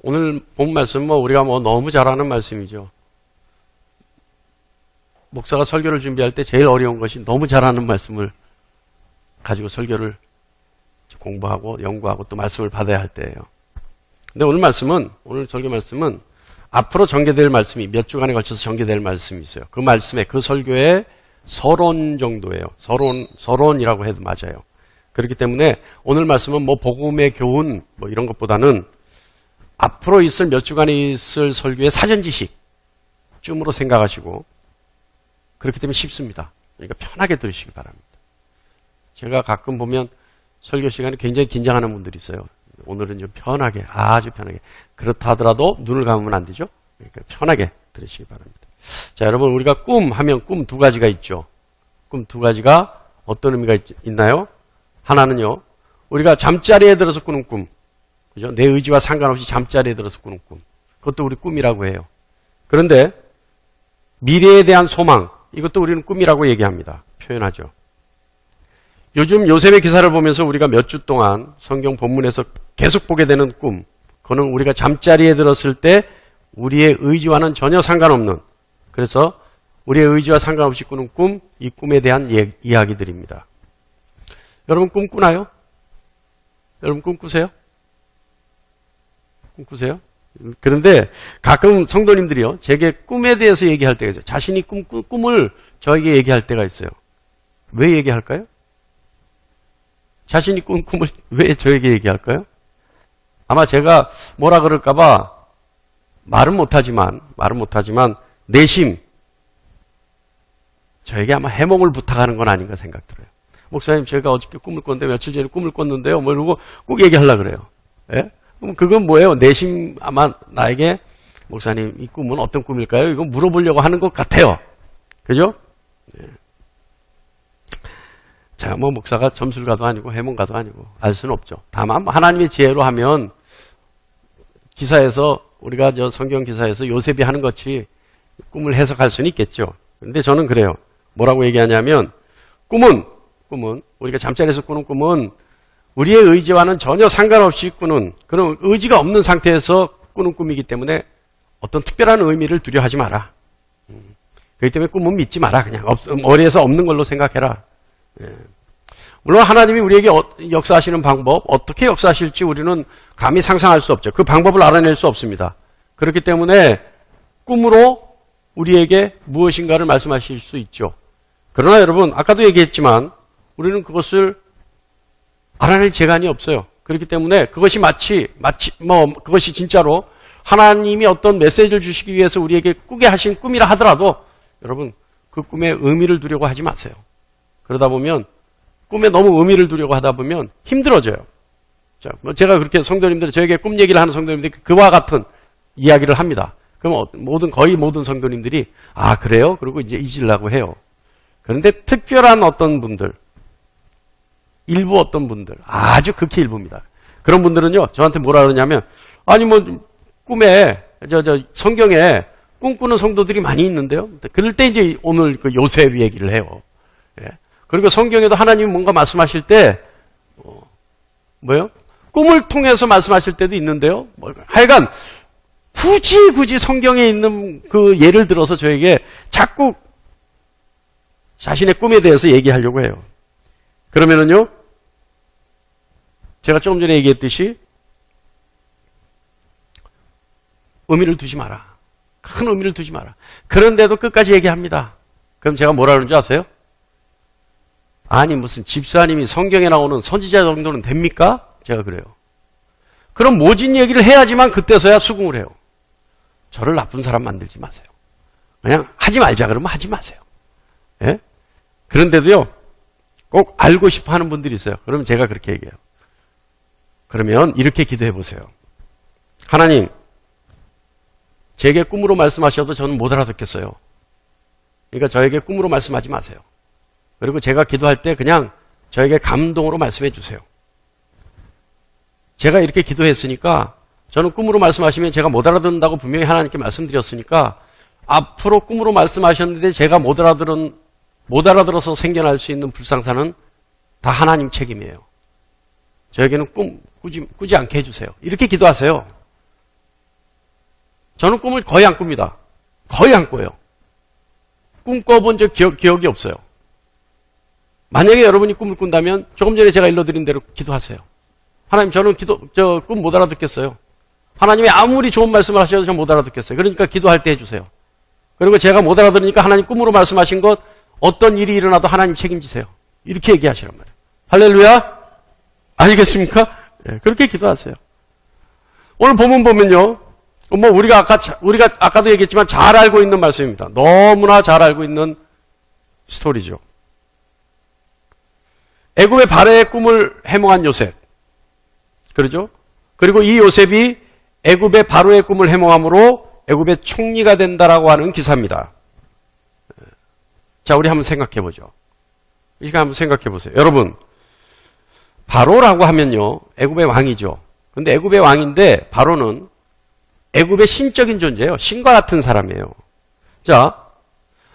오늘 본 말씀 우리가 너무 잘 아는 말씀이죠. 목사가 설교를 준비할 때 제일 어려운 것이 너무 잘 아는 말씀을 가지고 설교를 공부하고 연구하고 또 말씀을 받아야 할 때예요. 근데 오늘 설교 말씀은 앞으로 전개될 말씀이 몇 주간에 걸쳐서 전개될 말씀이 있어요. 그 말씀에, 그 설교의 서론 정도예요. 서론이라고 해도 맞아요. 그렇기 때문에 오늘 말씀은 복음의 교훈 이런 것보다는 앞으로 있을 몇 주간에 있을 설교의 사전 지식쯤으로 생각하시고, 그렇기 때문에 쉽습니다. 그러니까 편하게 들으시기 바랍니다. 제가 가끔 보면 설교 시간에 굉장히 긴장하는 분들이 있어요. 오늘은 좀 편하게, 아주 편하게. 그렇다 하더라도 눈을 감으면 안 되죠. 그러니까 편하게 들으시기 바랍니다. 자, 여러분, 우리가 꿈 하면 꿈 두 가지가 있죠. 꿈 두 가지가 어떤 의미가 있나요? 하나는요, 우리가 잠자리에 들어서 꾸는 꿈. 그죠? 내 의지와 상관없이 잠자리에 들어서 꾸는 꿈. 그것도 우리 꿈이라고 해요. 그런데 미래에 대한 소망, 이것도 우리는 꿈이라고 얘기합니다. 표현하죠. 요즘 요셉의 기사를 보면서 우리가 몇 주 동안 성경 본문에서 계속 보게 되는 꿈, 그거는 우리가 잠자리에 들었을 때 우리의 의지와는 전혀 상관없는, 그래서 우리의 의지와 상관없이 꾸는 꿈, 이 꿈에 대한 이야기들입니다. 여러분 꿈 꾸나요? 여러분 꿈 꾸세요? 꿈 꾸세요? 그런데 가끔 성도님들이요, 제게 꿈에 대해서 얘기할 때가 있어요. 자신이 꿈을 저에게 얘기할 때가 있어요. 왜 얘기할까요? 자신이 꾼 꿈을 왜 저에게 얘기할까요? 아마 제가 뭐라 그럴까봐 말은 못하지만 내심 저에게 아마 해몽을 부탁하는 건 아닌가 생각 들어요. 목사님, 제가 어저께 꿈을 꿨는데 며칠 전에 꿈을 꿨는데요. 이러고 꼭 얘기하려고 그래요. 예? 그럼 그건 뭐예요? 내심 아마 나에게 목사님, 이 꿈은 어떤 꿈일까요? 이거 물어보려고 하는 것 같아요. 그죠? 예. 자, 목사가 점술가도 아니고 해몽가도 아니고 알 수는 없죠. 다만 하나님의 지혜로 하면 기사에서 우리가 성경 기사에서 요셉이 하는 것이 꿈을 해석할 수는 있겠죠. 그런데 저는 그래요. 뭐라고 얘기하냐면 꿈은 우리가 잠자리에서 꾸는 꿈은 우리의 의지와는 전혀 상관없이 꾸는, 그런 의지가 없는 상태에서 꾸는 꿈이기 때문에 어떤 특별한 의미를 두려워하지 마라. 그렇기 때문에 꿈은 믿지 마라. 그냥 머리에서 없는 걸로 생각해라. 예. 물론 하나님이 우리에게 역사하시는 방법, 어떻게 역사하실지 우리는 감히 상상할 수 없죠. 그 방법을 알아낼 수 없습니다. 그렇기 때문에 꿈으로 우리에게 무엇인가를 말씀하실 수 있죠. 그러나 여러분, 아까도 얘기했지만 우리는 그것을 알아낼 재간이 없어요. 그렇기 때문에 그것이 그것이 진짜로 하나님이 어떤 메시지를 주시기 위해서 우리에게 꾸게 하신 꿈이라 하더라도 여러분, 그 꿈에 의미를 두려고 하지 마세요. 그러다 보면 꿈에 너무 의미를 두려고 하다 보면 힘들어져요. 자, 제가 그렇게 성도님들, 저에게 꿈 얘기를 하는 성도님들이 그와 같은 이야기를 합니다. 그럼 거의 모든 성도님들이 아, 그래요? 그리고 이제 잊으려고 해요. 그런데 특별한 어떤 분들, 일부 어떤 분들, 아주 극히 일부입니다. 그런 분들은요, 저한테 뭐라 그러냐면, 아니, 꿈에, 성경에 꿈꾸는 성도들이 많이 있는데요. 그럴 때 이제 오늘 그 요셉 얘기를 해요. 예. 그리고 성경에도 하나님이 뭔가 말씀하실 때, 꿈을 통해서 말씀하실 때도 있는데요. 하여간, 굳이 성경에 있는 그 예를 들어서 저에게 자꾸 자신의 꿈에 대해서 얘기하려고 해요. 그러면은요, 제가 조금 전에 얘기했듯이 의미를 두지 마라. 큰 의미를 두지 마라. 그런데도 끝까지 얘기합니다. 그럼 제가 뭐라 그러는지 아세요? 아니, 무슨 집사님이 성경에 나오는 선지자 정도는 됩니까? 제가 그래요. 그럼 모진 얘기를 해야지만 그때서야 수긍을 해요. 저를 나쁜 사람 만들지 마세요. 그냥 하지 말자 그러면 하지 마세요. 예? 그런데도요, 꼭 알고 싶어 하는 분들이 있어요. 그러면 제가 그렇게 얘기해요. 그러면 이렇게 기도해 보세요. 하나님, 제게 꿈으로 말씀하셔도 저는 못 알아듣겠어요. 그러니까 저에게 꿈으로 말씀하지 마세요. 그리고 제가 기도할 때 그냥 저에게 감동으로 말씀해 주세요. 제가 이렇게 기도했으니까 저는 꿈으로 말씀하시면 제가 못 알아듣는다고 분명히 하나님께 말씀드렸으니까 앞으로 꿈으로 말씀하셨는데 제가 못 알아들어서 생겨날 수 있는 불상사는 다 하나님 책임이에요. 저에게는 꿈 꾸지 않게 해주세요. 이렇게 기도하세요. 저는 꿈을 거의 안 꿉니다. 거의 안 꿔요. 꿈 꿔본 적 기억이 없어요. 만약에 여러분이 꿈을 꾼다면 조금 전에 제가 일러드린 대로 기도하세요. 하나님, 저는 꿈 못 알아듣겠어요. 하나님이 아무리 좋은 말씀을 하셔도 전 못 알아듣겠어요. 그러니까 기도할 때 해주세요. 그리고 제가 못 알아들으니까 하나님 꿈으로 말씀하신 것, 어떤 일이 일어나도 하나님 책임지세요. 이렇게 얘기하시란 말이에요. 할렐루야? 알겠습니까? 네, 그렇게 기도하세요. 오늘 본문 보면요. 우리가 아까도 얘기했지만 잘 알고 있는 말씀입니다. 너무나 잘 알고 있는 스토리죠. 애굽의 바로의 꿈을 해몽한 요셉. 그러죠? 그리고 이 요셉이 애굽의 바로의 꿈을 해몽함으로 애굽의 총리가 된다라고 하는 기사입니다. 자, 우리 한번 생각해 보죠. 이 시간 한번 생각해 보세요. 여러분, 바로라고 하면요, 애굽의 왕이죠. 근데 애굽의 왕인데 바로는 애굽의 신적인 존재예요. 신과 같은 사람이에요. 자,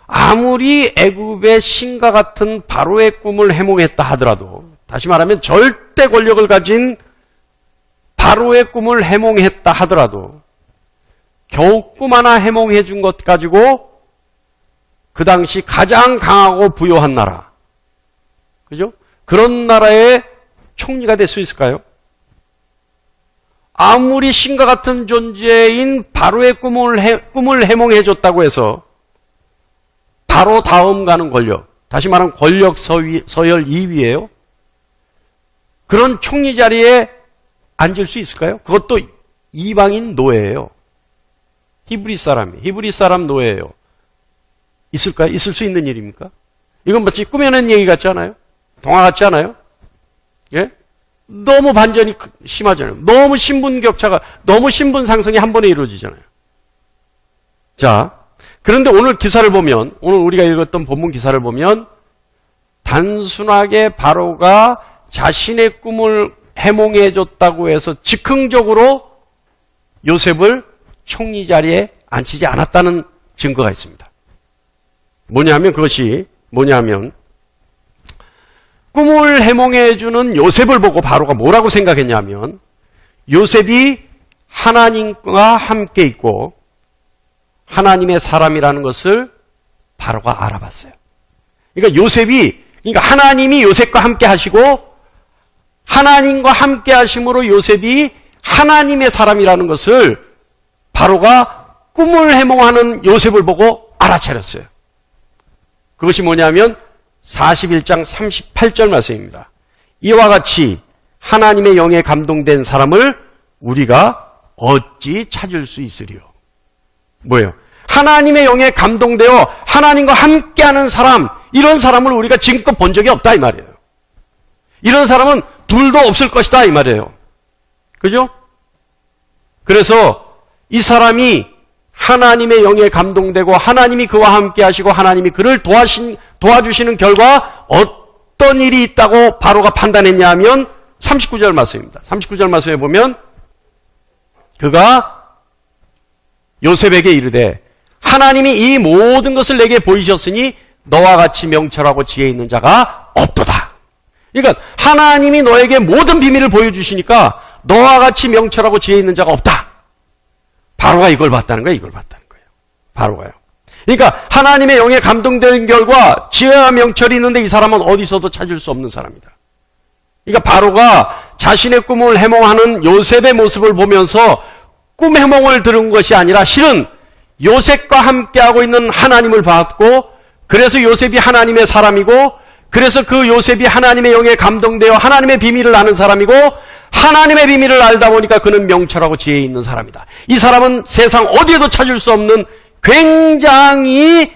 아무리 애굽의 신과 같은 바로의 꿈을 해몽했다 하더라도, 다시 말하면 절대 권력을 가진 바로의 꿈을 해몽했다 하더라도 겨우 꿈 하나 해몽해 준 것 가지고 그 당시 가장 강하고 부유한 나라, 그죠? 그런 나라의 총리가 될 수 있을까요? 아무리 신과 같은 존재인 바로의 꿈을 해몽해 줬다고 해서 바로 다음 가는 권력, 다시 말하면 권력 서열 2위예요. 그런 총리 자리에 앉을 수 있을까요? 그것도 이방인 노예예요. 히브리 사람 노예예요. 있을까요? 있을 수 있는 일입니까? 이건 마치 꾸며낸 얘기 같지 않아요? 동화 같지 않아요? 예? 너무 반전이 심하잖아요. 너무 신분격차가, 너무 신분상승이 한 번에 이루어지잖아요. 자, 그런데 오늘 기사를 보면, 오늘 우리가 읽었던 본문 기사를 보면 단순하게 바로가 자신의 꿈을 해몽해 줬다고 해서 즉흥적으로 요셉을 총리 자리에 앉히지 않았다는 증거가 있습니다. 그것이 뭐냐면 꿈을 해몽해 주는 요셉을 보고 바로가 뭐라고 생각했냐면, 요셉이 하나님과 함께 있고 하나님의 사람이라는 것을 바로가 알아봤어요. 그러니까 하나님이 요셉과 함께 하시고 하나님과 함께 하심으로 요셉이 하나님의 사람이라는 것을 바로가 꿈을 해몽하는 요셉을 보고 알아차렸어요. 그것이 뭐냐면 41장 38절 말씀입니다. 이와 같이 하나님의 영에 감동된 사람을 우리가 어찌 찾을 수 있으리요? 뭐예요? 하나님의 영에 감동되어 하나님과 함께하는 사람, 이런 사람을 우리가 지금껏 본 적이 없다 이 말이에요. 이런 사람은 둘도 없을 것이다 이 말이에요. 그죠? 그래서 이 사람이 하나님의 영에 감동되고 하나님이 그와 함께 하시고 하나님이 그를 도와주시는 결과 어떤 일이 있다고 바로가 판단했냐 하면 39절 말씀입니다. 39절 말씀에 보면 그가 요셉에게 이르되 하나님이 이 모든 것을 내게 보이셨으니 너와 같이 명철하고 지혜 있는 자가 없도다. 그러니까 하나님이 너에게 모든 비밀을 보여주시니까 너와 같이 명철하고 지혜 있는 자가 없다. 바로가 이걸 봤다는 거예요. 바로가요. 그러니까 하나님의 영에 감동된 결과 지혜와 명철이 있는데 이 사람은 어디서도 찾을 수 없는 사람이다. 그러니까 바로가 자신의 꿈을 해몽하는 요셉의 모습을 보면서 꿈 해몽을 들은 것이 아니라 실은 요셉과 함께하고 있는 하나님을 봤고, 그래서 요셉이 하나님의 사람이고, 그래서 그 요셉이 하나님의 영에 감동되어 하나님의 비밀을 아는 사람이고, 하나님의 비밀을 알다 보니까 그는 명철하고 지혜 있는 사람이다. 이 사람은 세상 어디에도 찾을 수 없는 굉장히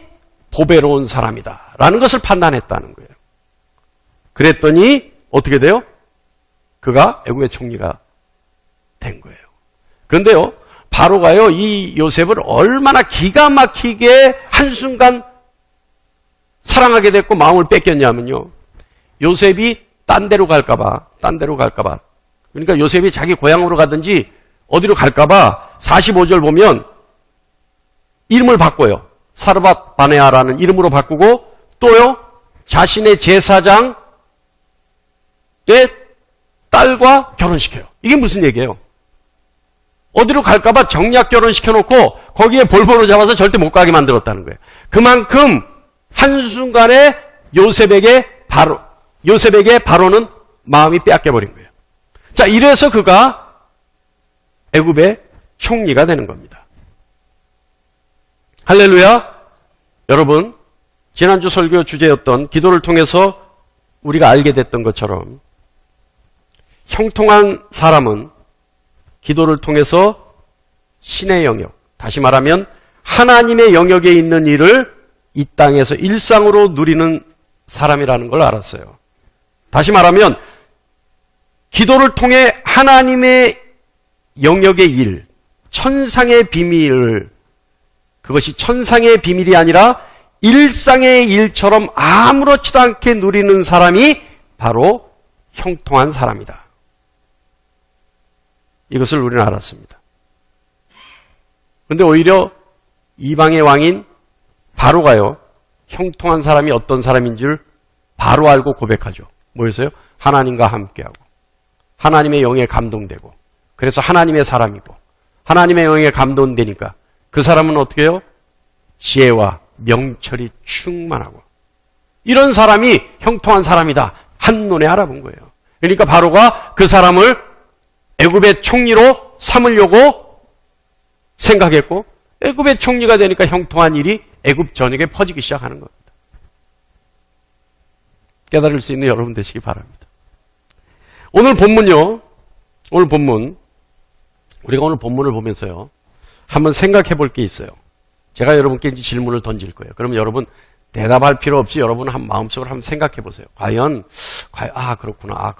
보배로운 사람이다 라는 것을 판단했다는 거예요. 그랬더니 어떻게 돼요? 그가 애굽의 총리가 된 거예요. 그런데요, 바로가요, 이 요셉을 얼마나 기가 막히게 한순간 사랑하게 됐고 마음을 뺏겼냐면요, 요셉이 딴 데로 갈까봐. 그러니까 요셉이 자기 고향으로 가든지 어디로 갈까봐 45절 보면 이름을 바꿔요. 사르밧 바네아라는 이름으로 바꾸고, 또요, 자신의 제사장의 딸과 결혼시켜요. 이게 무슨 얘기예요? 어디로 갈까봐 정략 결혼시켜놓고 거기에 볼모로 잡아서 절대 못 가게 만들었다는 거예요. 그만큼 한순간에 요셉에게 바로는 마음이 빼앗겨버린 거예요. 자, 이래서 그가 애굽의 총리가 되는 겁니다. 할렐루야. 여러분, 지난주 설교 주제였던 기도를 통해서 우리가 알게 됐던 것처럼 형통한 사람은 기도를 통해서 신의 영역, 다시 말하면 하나님의 영역에 있는 일을 이 땅에서 일상으로 누리는 사람이라는 걸 알았어요. 다시 말하면 기도를 통해 하나님의 영역의 일, 천상의 비밀을, 그것이 천상의 비밀이 아니라 일상의 일처럼 아무렇지도 않게 누리는 사람이 바로 형통한 사람이다. 이것을 우리는 알았습니다. 그런데 오히려 이방의 왕인 바로가요, 형통한 사람이 어떤 사람인 줄 바로 알고 고백하죠. 뭐였어요? 하나님과 함께하고 하나님의 영에 감동되고, 그래서 하나님의 사람이고 하나님의 영에 감동되니까 그 사람은 어떻게 해요? 지혜와 명철이 충만하고, 이런 사람이 형통한 사람이다, 한눈에 알아본 거예요. 그러니까 바로가 그 사람을 애굽의 총리로 삼으려고 생각했고, 애굽의 총리가 되니까 형통한 일이 애굽 전역에 퍼지기 시작하는 겁니다. 깨달을 수 있는 여러분 되시기 바랍니다. 오늘 본문요, 우리가 오늘 본문을 보면서요, 한번 생각해 볼 게 있어요. 제가 여러분께 이제 질문을 던질 거예요. 그러면 여러분 대답할 필요 없이 여러분은 한 마음속으로 한번 생각해 보세요. 과연, 그렇구나.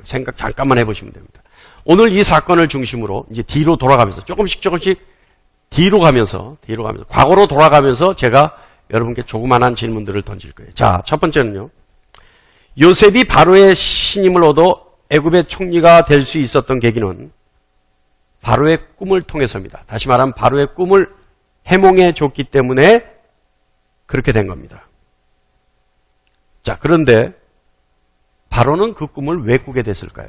생각 잠깐만 해보시면 됩니다. 오늘 이 사건을 중심으로 이제 뒤로 돌아가면서 조금씩 뒤로 가면서 과거로 돌아가면서 제가 여러분께 조그만한 질문들을 던질 거예요. 자, 첫 번째는요, 요셉이 바로의 신임을 얻어 애굽의 총리가 될 수 있었던 계기는 바로의 꿈을 통해서입니다. 다시 말하면 바로의 꿈을 해몽해 줬기 때문에 그렇게 된 겁니다. 자, 그런데 바로는 그 꿈을 왜 꾸게 됐을까요?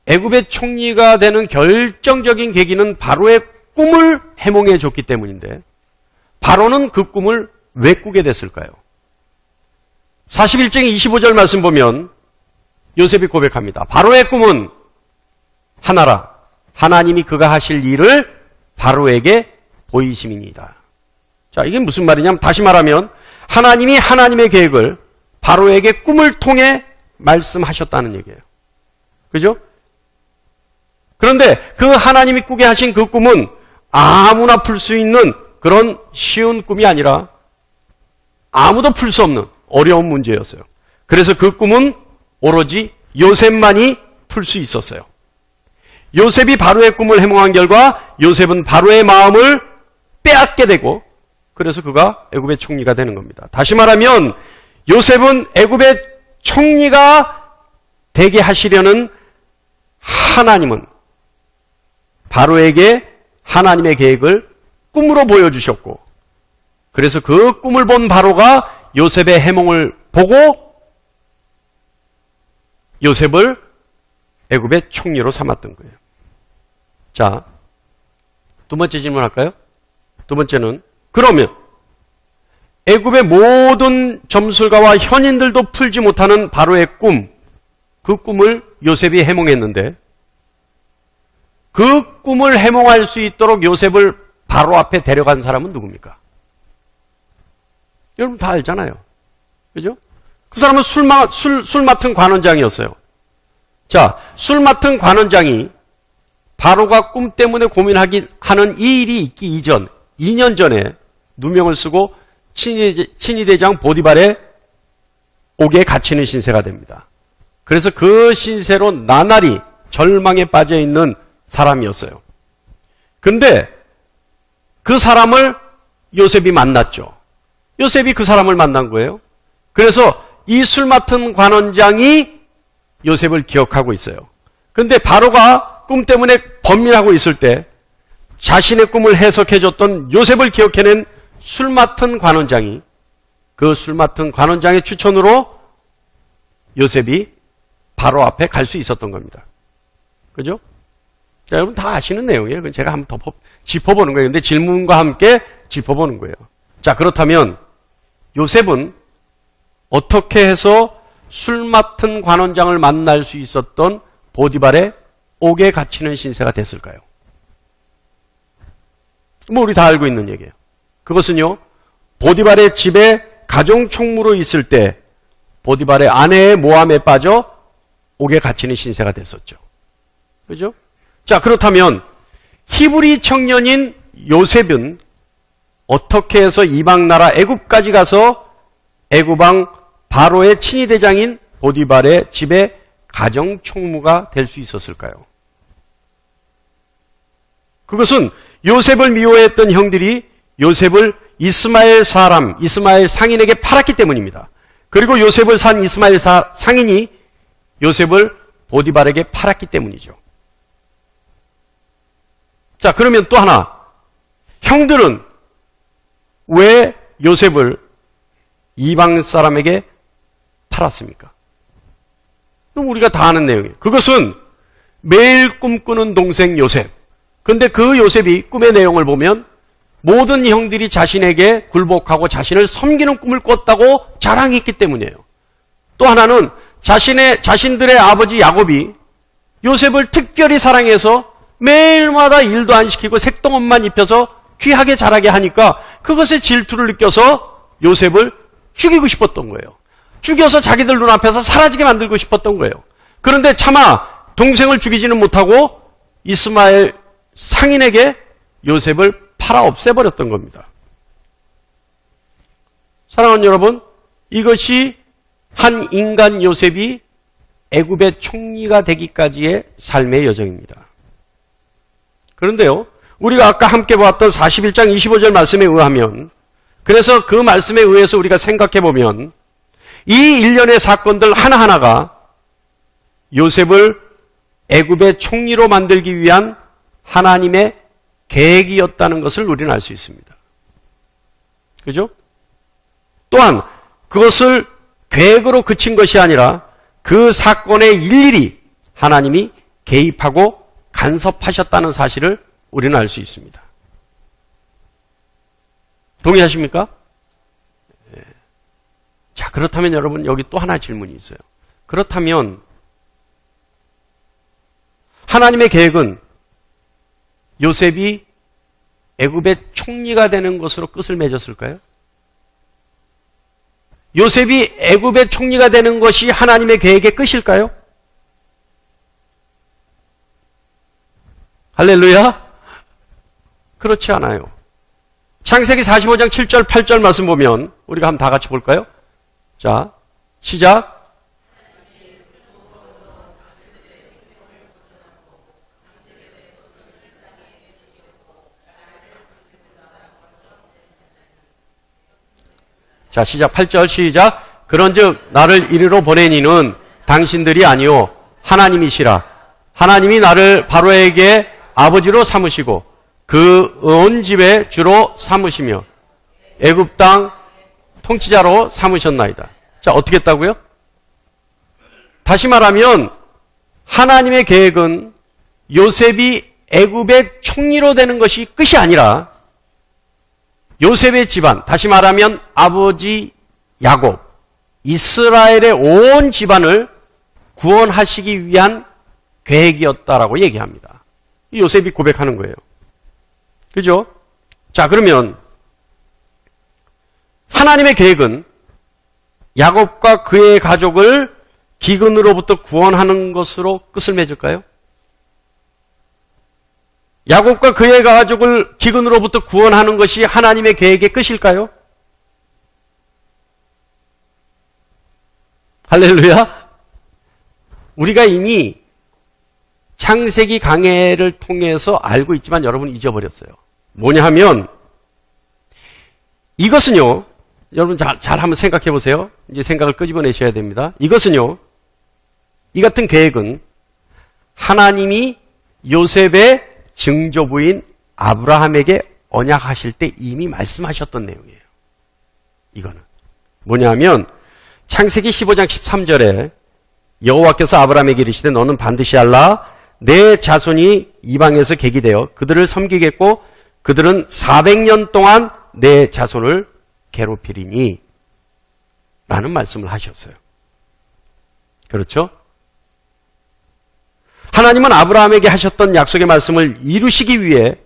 애굽의 총리가 되는 결정적인 계기는 바로의 꿈을 해몽해 줬기 때문인데, 바로는 그 꿈을 왜 꾸게 됐을까요? 41장 25절 말씀 보면 요셉이 고백합니다. 바로의 꿈은 하나라, 하나님이 그가 하실 일을 바로에게 보이심이니이다. 자, 이게 무슨 말이냐면, 다시 말하면 하나님이 하나님의 계획을 바로에게 꿈을 통해 말씀하셨다는 얘기예요. 그죠? 그런데 그 하나님이 꾸게 하신 그 꿈은 아무나 풀 수 있는 그런 쉬운 꿈이 아니라 아무도 풀 수 없는 어려운 문제였어요. 그래서 그 꿈은 오로지 요셉만이 풀 수 있었어요. 요셉이 바로의 꿈을 해몽한 결과 요셉은 바로의 마음을 빼앗게 되고, 그래서 그가 애굽의 총리가 되는 겁니다. 다시 말하면 요셉은 애굽의 총리가 되게 하시려는 하나님은 바로에게 하나님의 계획을 꿈으로 보여주셨고, 그래서 그 꿈을 본 바로가 요셉의 해몽을 보고 요셉을 애굽의 총리로 삼았던 거예요. 자, 두 번째 질문할까요? 두 번째는, 그러면 애굽의 모든 점술가와 현인들도 풀지 못하는 바로의 꿈, 그 꿈을 요셉이 해몽했는데 그 꿈을 해몽할 수 있도록 요셉을 바로 앞에 데려간 사람은 누굽니까? 여러분 다 알잖아요. 그죠? 그 사람은 술 맡은 관원장이었어요. 자, 술 맡은 관원장이 바로가 꿈 때문에 고민하는 이 일이 있기 이전, 2년 전에 누명을 쓰고 친위대장 보디발의 옥에 갇히는 신세가 됩니다. 그래서 그 신세로 나날이 절망에 빠져 있는 사람이었어요. 근데 그 사람을 요셉이 만났죠. 요셉이 그 사람을 만난 거예요. 그래서 이 술 맡은 관원장이 요셉을 기억하고 있어요. 근데 바로가 꿈 때문에 번민하고 있을 때 자신의 꿈을 해석해줬던 요셉을 기억해낸 술 맡은 관원장이 그 술 맡은 관원장의 추천으로 요셉이 바로 앞에 갈 수 있었던 겁니다. 그죠? 자, 여러분 다 아시는 내용이에요. 그건 제가 한번 더 짚어보는 거예요. 근데 질문과 함께 짚어보는 거예요. 자, 그렇다면 요셉은 어떻게 해서 술 맡은 관원장을 만날 수 있었던 보디발의 옥에 갇히는 신세가 됐을까요? 뭐 우리 다 알고 있는 얘기예요. 그것은요, 보디발의 집에 가정총무로 있을 때 보디발의 아내의 모함에 빠져 옥에 갇히는 신세가 됐었죠. 그죠? 자, 그렇다면 히브리 청년인 요셉은 어떻게 해서 이방 나라 애굽까지 가서 애굽왕 바로의 친위대장인 보디발의 집에 가정총무가 될 수 있었을까요? 그것은 요셉을 미워했던 형들이 요셉을 이스마엘 상인에게 팔았기 때문입니다. 그리고 요셉을 산 이스마엘 상인이 요셉을 보디발에게 팔았기 때문이죠. 자, 그러면 또 하나, 형들은 왜 요셉을 이방 사람에게 팔았습니까? 우리가 다 아는 내용이에요. 그것은 매일 꿈꾸는 동생 요셉. 근데 그 요셉이 꿈의 내용을 보면 모든 형들이 자신에게 굴복하고 자신을 섬기는 꿈을 꿨다고 자랑했기 때문이에요. 또 하나는 자신들의 아버지 야곱이 요셉을 특별히 사랑해서 매일마다 일도 안 시키고 색동옷만 입혀서 귀하게 자라게 하니까 그것에 질투를 느껴서 요셉을 죽이고 싶었던 거예요. 죽여서 자기들 눈앞에서 사라지게 만들고 싶었던 거예요. 그런데 차마 동생을 죽이지는 못하고 이스마엘 상인에게 요셉을 팔아 없애버렸던 겁니다. 사랑하는 여러분, 이것이 한 인간 요셉이 애굽의 총리가 되기까지의 삶의 여정입니다. 그런데요, 우리가 아까 함께 보았던 41장 25절 말씀에 의하면, 그래서 그 말씀에 의해서 우리가 생각해 보면 이 일련의 사건들 하나하나가 요셉을 애굽의 총리로 만들기 위한 하나님의 계획이었다는 것을 우리는 알 수 있습니다. 그죠? 또한 그것을 계획으로 그친 것이 아니라 그 사건에 일일이 하나님이 개입하고 간섭하셨다는 사실을 우리는 알 수 있습니다. 동의하십니까? 네. 자, 그렇다면 여러분 여기 또 하나 질문이 있어요. 그렇다면 하나님의 계획은 요셉이 애굽의 총리가 되는 것으로 끝을 맺었을까요? 요셉이 애굽의 총리가 되는 것이 하나님의 계획의 끝일까요? 할렐루야? 그렇지 않아요. 창세기 45장 7절 8절 말씀 보면 우리가 한번 다 같이 볼까요? 자, 시작. 자, 시작. 8절 시작. 그런즉 나를 이리로 보낸 이는 당신들이 아니요 하나님이시라. 하나님이 나를 바로에게 아버지로 삼으시고 그 온 집의 주로 삼으시며 애굽 땅 통치자로 삼으셨나이다. 자, 어떻게 했다고요? 다시 말하면 하나님의 계획은 요셉이 애굽의 총리로 되는 것이 끝이 아니라 요셉의 집안, 다시 말하면 아버지 야곱, 이스라엘의 온 집안을 구원하시기 위한 계획이었다라고 얘기합니다. 요셉이 고백하는 거예요. 그죠? 자, 그러면 하나님의 계획은 야곱과 그의 가족을 기근으로부터 구원하는 것으로 끝을 맺을까요? 야곱과 그의 가족을 기근으로부터 구원하는 것이 하나님의 계획의 끝일까요? 할렐루야! 우리가 이미 창세기 강해를 통해서 알고 있지만 여러분 잊어버렸어요. 뭐냐 하면 이것은요, 여러분 잘 한번 생각해 보세요. 이제 생각을 끄집어내셔야 됩니다. 이것은요, 이 같은 계획은 하나님이 요셉의 증조부인 아브라함에게 언약하실 때 이미 말씀하셨던 내용이에요. 이거는 뭐냐면 창세기 15장 13절에 여호와께서 아브라함에게 이르시되 너는 반드시 알라 내 자손이 이방에서 객이 되어 그들을 섬기겠고 그들은 400년 동안 내 자손을 괴롭히리니 라는 말씀을 하셨어요. 그렇죠? 하나님은 아브라함에게 하셨던 약속의 말씀을 이루시기 위해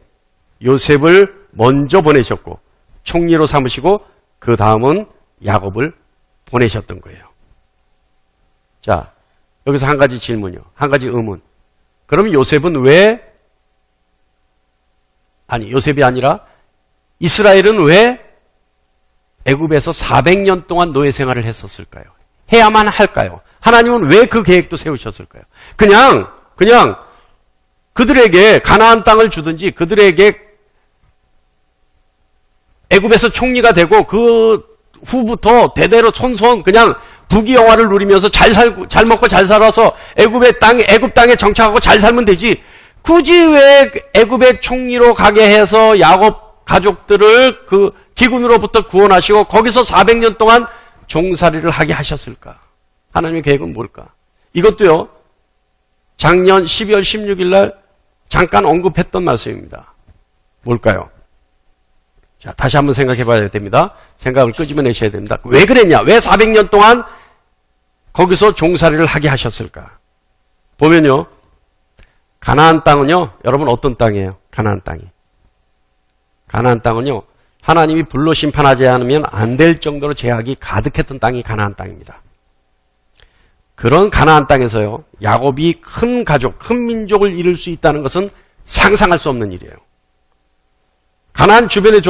요셉을 먼저 보내셨고 총리로 삼으시고 그 다음은 야곱을 보내셨던 거예요. 자, 여기서 한 가지 질문이요. 한 가지 의문. 그럼 요셉은 요셉이 아니라 이스라엘은 왜 애굽에서 400년 동안 노예 생활을 했었을까요? 해야만 할까요? 하나님은 왜 그 계획도 세우셨을까요? 그냥 그들에게 가나안 땅을 주든지 그들에게 애굽에서 총리가 되고 그 후부터 대대로 손손 그냥 부귀영화를 누리면서 잘 살고 잘 먹고 잘 살아서 애굽 땅에 정착하고 잘 살면 되지. 굳이 왜 애굽의 총리로 가게 해서 야곱 가족들을 그 기근으로부터 구원하시고 거기서 400년 동안 종살이를 하게 하셨을까? 하나님의 계획은 뭘까? 이것도요. 작년 12월 16일 날 잠깐 언급했던 말씀입니다. 뭘까요? 자, 다시 한번 생각해 봐야 됩니다. 생각을 끄집어내셔야 됩니다. 왜 그랬냐? 왜 400년 동안 거기서 종살이를 하게 하셨을까? 보면요. 가나안 땅은요. 여러분 어떤 땅이에요? 가나안 땅이. 가나안 땅은요. 하나님이 불로 심판하지 않으면 안 될 정도로 죄악이 가득했던 땅이 가나안 땅입니다. 그런 가나안 땅에서요. 야곱이 큰 가족, 큰 민족을 이룰 수 있다는 것은 상상할 수 없는 일이에요. 가나안 주변의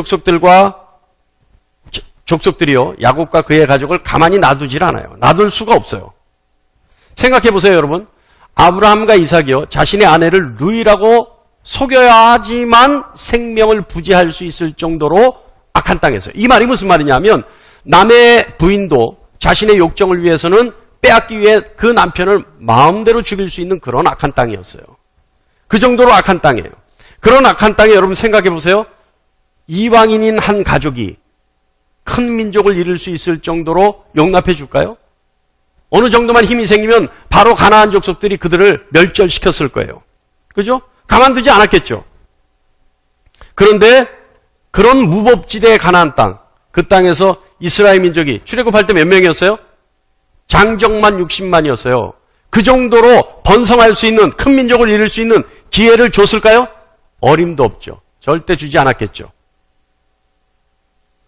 족속들이요. 야곱과 그의 가족을 가만히 놔두질 않아요. 놔둘 수가 없어요. 생각해 보세요, 여러분. 아브라함과 이삭이요. 자신의 아내를 루이라고 속여야지만 생명을 부지할 수 있을 정도로 악한 땅에서요. 이 말이 무슨 말이냐면 남의 부인도 자신의 욕정을 위해서는 빼앗기 위해 그 남편을 마음대로 죽일 수 있는 그런 악한 땅이었어요. 그 정도로 악한 땅이에요. 그런 악한 땅에 여러분 생각해 보세요. 이방인인 한 가족이 큰 민족을 이룰 수 있을 정도로 용납해 줄까요? 어느 정도만 힘이 생기면 바로 가나안 족속들이 그들을 멸절시켰을 거예요. 그죠? 가만두지 않았겠죠. 그런데 그런 무법지대의 가나안 땅, 그 땅에서 이스라엘 민족이 출애굽할 때 몇 명이었어요? 장정만 60만이었어요. 그 정도로 번성할 수 있는 큰 민족을 이룰 수 있는 기회를 줬을까요? 어림도 없죠. 절대 주지 않았겠죠.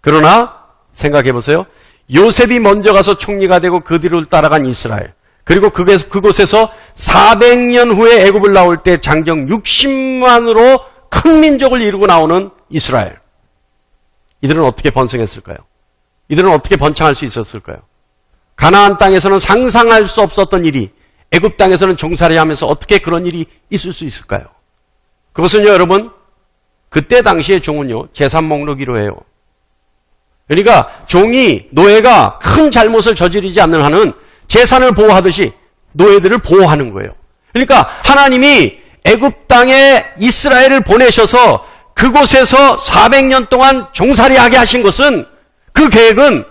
그러나 생각해 보세요. 요셉이 먼저 가서 총리가 되고 그 뒤를 따라간 이스라엘. 그리고 그곳에서 400년 후에 애굽을 나올 때 장정 60만으로 큰 민족을 이루고 나오는 이스라엘. 이들은 어떻게 번성했을까요? 이들은 어떻게 번창할 수 있었을까요? 가나안 땅에서는 상상할 수 없었던 일이 애굽 땅에서는 종살이하면서 어떻게 그런 일이 있을 수 있을까요? 그것은요, 여러분, 그때 당시의 종은요, 재산 목록이로 해요. 그러니까 노예가 큰 잘못을 저지르지 않는 한은 재산을 보호하듯이 노예들을 보호하는 거예요. 그러니까 하나님이 애굽 땅에 이스라엘을 보내셔서 그곳에서 400년 동안 종살이하게 하신 것은 그 계획은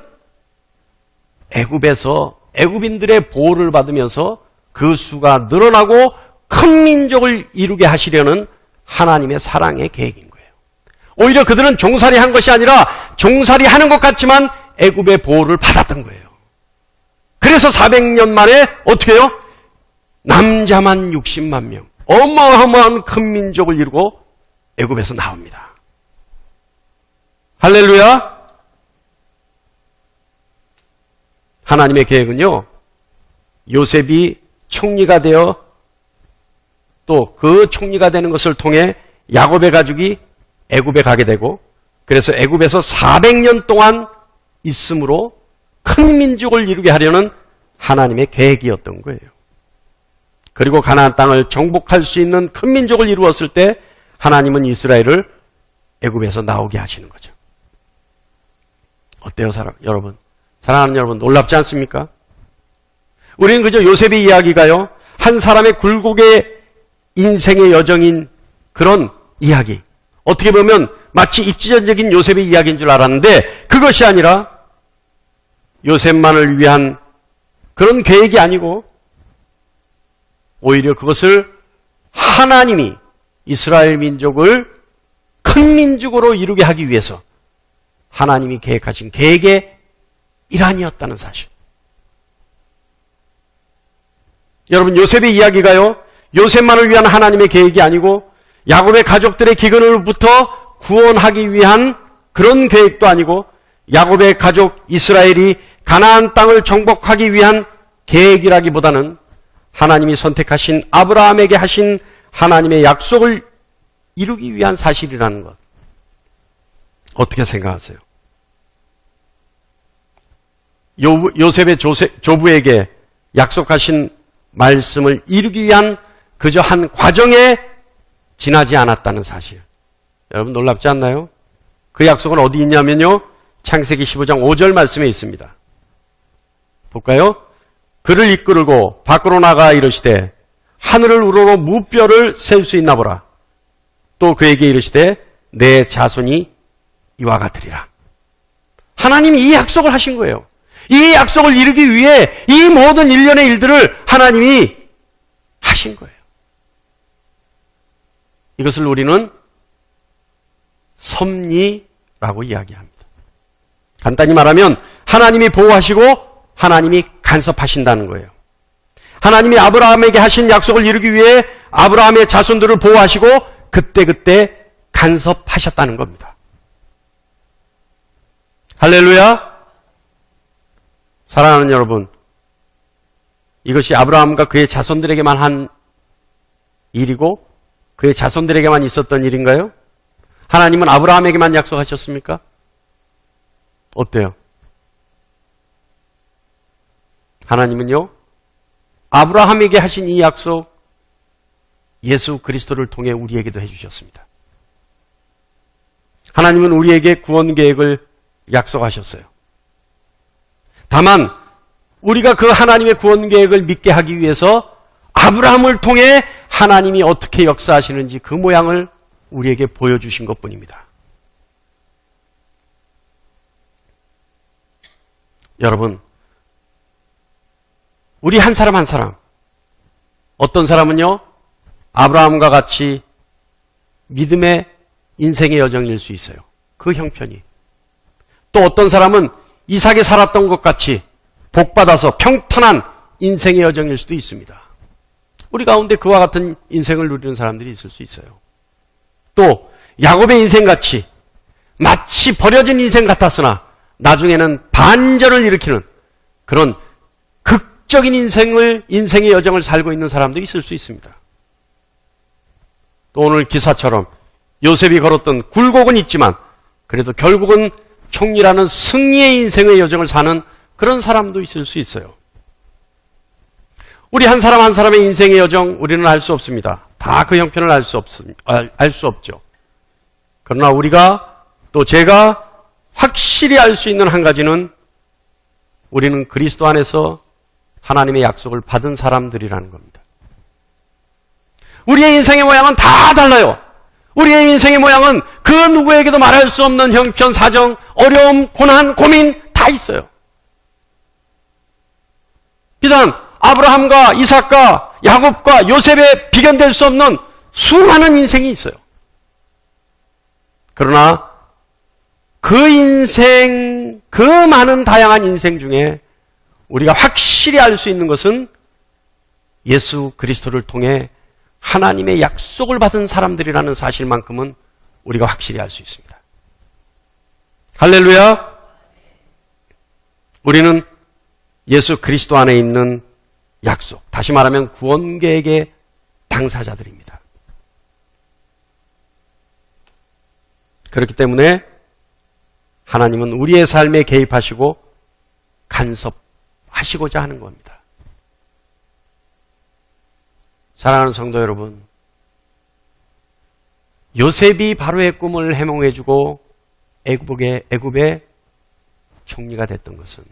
애굽에서 애굽인들의 보호를 받으면서 그 수가 늘어나고 큰 민족을 이루게 하시려는 하나님의 사랑의 계획인 거예요. 오히려 그들은 종살이한 것이 아니라 종살이하는 것 같지만 애굽의 보호를 받았던 거예요. 그래서 400년 만에 어떻게 해요? 남자만 60만 명, 어마어마한 큰 민족을 이루고 애굽에서 나옵니다. 할렐루야. 하나님의 계획은요, 요셉이 총리가 되어 또 그 총리가 되는 것을 통해 야곱의 가족이 애굽에 가게 되고, 그래서 애굽에서 400년 동안 있음으로 큰 민족을 이루게 하려는 하나님의 계획이었던 거예요. 그리고 가나안 땅을 정복할 수 있는 큰 민족을 이루었을 때 하나님은 이스라엘을 애굽에서 나오게 하시는 거죠. 어때요, 여러분? 사랑하는 여러분, 놀랍지 않습니까? 우리는 그저 요셉의 이야기가요, 한 사람의 굴곡의 인생의 여정인 그런 이야기, 어떻게 보면 마치 입지전적인 요셉의 이야기인 줄 알았는데 그것이 아니라 요셉만을 위한 그런 계획이 아니고 오히려 그것을 하나님이 이스라엘 민족을 큰 민족으로 이루게 하기 위해서 하나님이 계획하신 계획의 일환이었다는 사실. 여러분, 요셉의 이야기가요, 요셉만을 위한 하나님의 계획이 아니고 야곱의 가족들의 기근으로부터 구원하기 위한 그런 계획도 아니고 야곱의 가족 이스라엘이 가나안 땅을 정복하기 위한 계획이라기보다는 하나님이 선택하신 아브라함에게 하신 하나님의 약속을 이루기 위한 사실이라는 것. 어떻게 생각하세요? 요셉의 조부에게 약속하신 말씀을 이루기 위한 그저 한 과정에 지나지 않았다는 사실. 여러분 놀랍지 않나요? 그 약속은 어디 있냐면요, 창세기 15장 5절 말씀에 있습니다. 볼까요? 그를 이끌고 밖으로 나가 이르시되 하늘을 우러러 무뼈를 셀 수 있나 보라. 또 그에게 이르시되 내 자손이 이와 같으리라. 하나님이 이 약속을 하신 거예요. 이 약속을 이루기 위해 이 모든 일련의 일들을 하나님이 하신 거예요. 이것을 우리는 섭리라고 이야기합니다. 간단히 말하면 하나님이 보호하시고 하나님이 간섭하신다는 거예요. 하나님이 아브라함에게 하신 약속을 이루기 위해 아브라함의 자손들을 보호하시고 그때그때 간섭하셨다는 겁니다. 할렐루야. 사랑하는 여러분, 이것이 아브라함과 그의 자손들에게만 한 일이고 그의 자손들에게만 있었던 일인가요? 하나님은 아브라함에게만 약속하셨습니까? 어때요? 하나님은요, 아브라함에게 하신 이 약속 예수 그리스도를 통해 우리에게도 해주셨습니다. 하나님은 우리에게 구원 계획을 약속하셨어요. 다만 우리가 그 하나님의 구원 계획을 믿게 하기 위해서 아브라함을 통해 하나님이 어떻게 역사하시는지 그 모양을 우리에게 보여주신 것뿐입니다. 여러분, 우리 한 사람 한 사람, 어떤 사람은요, 아브라함과 같이 믿음의 인생의 여정일 수 있어요. 그 형편이. 또 어떤 사람은 이삭이 살았던 것 같이 복받아서 평탄한 인생의 여정일 수도 있습니다. 우리 가운데 그와 같은 인생을 누리는 사람들이 있을 수 있어요. 또 야곱의 인생같이 마치 버려진 인생 같았으나 나중에는 반전을 일으키는 그런 극적인 인생의 여정을 살고 있는 사람도 있을 수 있습니다. 또 오늘 기사처럼 요셉이 걸었던 굴곡은 있지만 그래도 결국은 총리라는 승리의 인생의 여정을 사는 그런 사람도 있을 수 있어요. 우리 한 사람 한 사람의 인생의 여정 우리는 알 수 없습니다. 다 그 형편을 알 수 없죠. 그러나 우리가 또 제가 확실히 알 수 있는 한 가지는 우리는 그리스도 안에서 하나님의 약속을 받은 사람들이라는 겁니다. 우리의 인생의 모양은 다 달라요. 우리의 인생의 모양은 그 누구에게도 말할 수 없는 형편, 사정, 어려움, 고난, 고민 다 있어요. 비단 아브라함과 이삭과 야곱과 요셉에 비견될 수 없는 수많은 인생이 있어요. 그러나 그 인생, 그 많은 다양한 인생 중에 우리가 확실히 알 수 있는 것은 예수 그리스도를 통해 하나님의 약속을 받은 사람들이라는 사실만큼은 우리가 확실히 알 수 있습니다. 할렐루야! 우리는 예수 그리스도 안에 있는 약속, 다시 말하면 구원 계획의 당사자들입니다. 그렇기 때문에 하나님은 우리의 삶에 개입하시고 간섭하시고자 하는 겁니다. 사랑하는 성도 여러분, 요셉이 바로의 꿈을 해몽해주고 애굽의 총리가 됐던 것은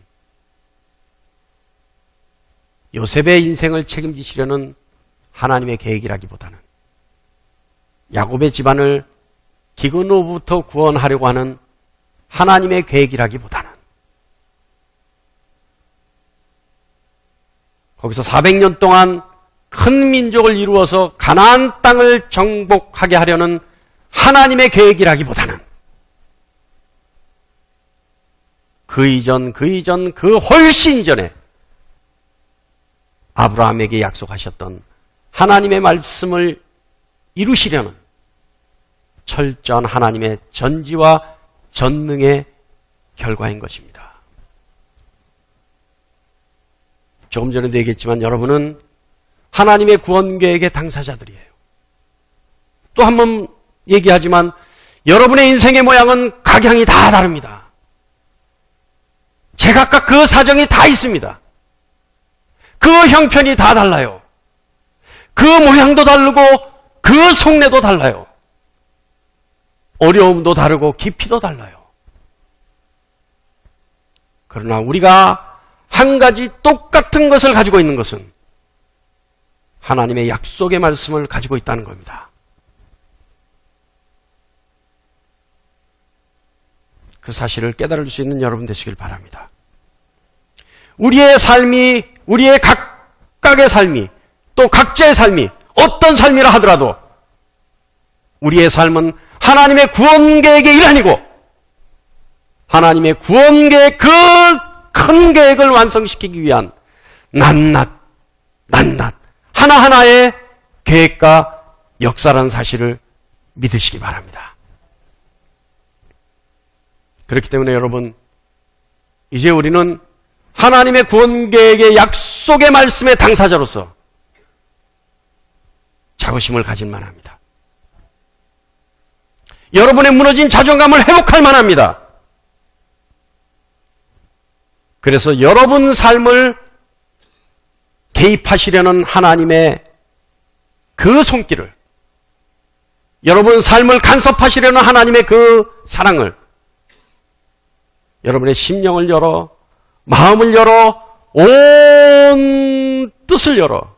요셉의 인생을 책임지시려는 하나님의 계획이라기보다는 야곱의 집안을 기근으로부터 구원하려고 하는 하나님의 계획이라기보다는 거기서 400년 동안 큰 민족을 이루어서 가나안 땅을 정복하게 하려는 하나님의 계획이라기보다는 그 이전, 그 훨씬 이전에 아브라함에게 약속하셨던 하나님의 말씀을 이루시려는 철저한 하나님의 전지와 전능의 결과인 것입니다. 조금 전에도 얘기했지만 여러분은 하나님의 구원 계획의 당사자들이에요. 또 한 번 얘기하지만 여러분의 인생의 모양은 각양이 다 다릅니다. 제각각 그 사정이 다 있습니다. 그 형편이 다 달라요. 그 모양도 다르고 그 속내도 달라요. 어려움도 다르고 깊이도 달라요. 그러나 우리가 한 가지 똑같은 것을 가지고 있는 것은 하나님의 약속의 말씀을 가지고 있다는 겁니다. 그 사실을 깨달을 수 있는 여러분 되시길 바랍니다. 우리의 삶이, 우리의 각각의 삶이, 또 각자의 삶이 어떤 삶이라 하더라도 우리의 삶은 하나님의 구원 계획의 일환이고 하나님의 구원 계획, 그 큰 계획을 완성시키기 위한 낱낱 하나하나의 계획과 역사라는 사실을 믿으시기 바랍니다. 그렇기 때문에 여러분, 이제 우리는 하나님의 구원 계획의 약속의 말씀의 당사자로서 자부심을 가질 만합니다. 여러분의 무너진 자존감을 회복할 만합니다. 그래서 여러분 삶을 개입하시려는 하나님의 그 손길을, 여러분 삶을 간섭하시려는 하나님의 그 사랑을, 여러분의 심령을 열어, 마음을 열어, 온 뜻을 열어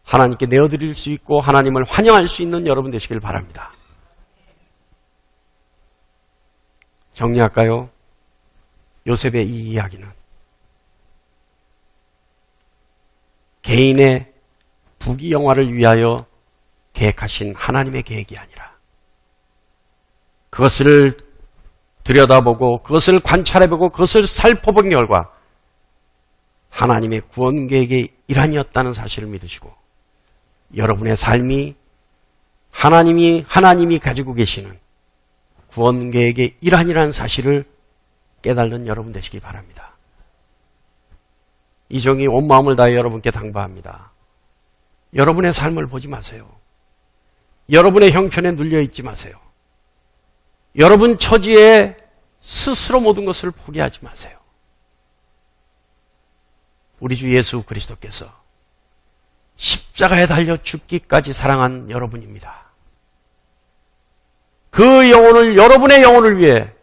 하나님께 내어드릴 수 있고 하나님을 환영할 수 있는 여러분 되시길 바랍니다. 정리할까요? 요셉의 이 이야기는 개인의 부귀영화를 위하여 계획하신 하나님의 계획이 아니라 그것을 들여다보고 그것을 관찰해보고 그것을 살펴본 결과 하나님의 구원 계획의 일환이었다는 사실을 믿으시고 여러분의 삶이 하나님이 가지고 계시는 구원 계획의 일환이라는 사실을 깨달는 여러분 되시기 바랍니다. 이 종이 온 마음을 다해 여러분께 당부합니다. 여러분의 삶을 보지 마세요. 여러분의 형편에 눌려있지 마세요. 여러분 처지에 스스로 모든 것을 포기하지 마세요. 우리 주 예수 그리스도께서 십자가에 달려 죽기까지 사랑한 여러분입니다. 그 영혼을, 여러분의 영혼을 위해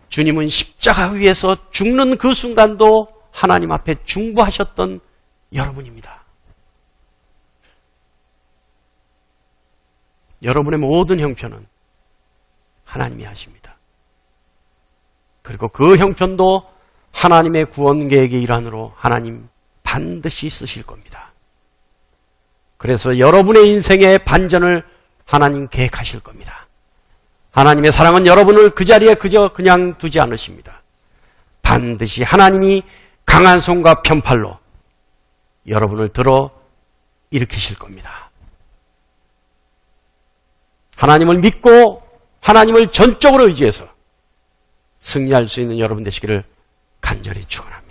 주님은 십자가 위에서 죽는 그 순간도 하나님 앞에 중보하셨던 여러분입니다. 여러분의 모든 형편은 하나님이 하십니다. 그리고 그 형편도 하나님의 구원 계획의 일환으로 하나님 반드시 쓰실 겁니다. 그래서 여러분의 인생의 반전을 하나님 계획하실 겁니다. 하나님의 사랑은 여러분을 그 자리에 그냥 두지 않으십니다. 반드시 하나님이 강한 손과 편팔로 여러분을 들어 일으키실 겁니다. 하나님을 믿고 하나님을 전적으로 의지해서 승리할 수 있는 여러분 되시기를 간절히 축원합니다.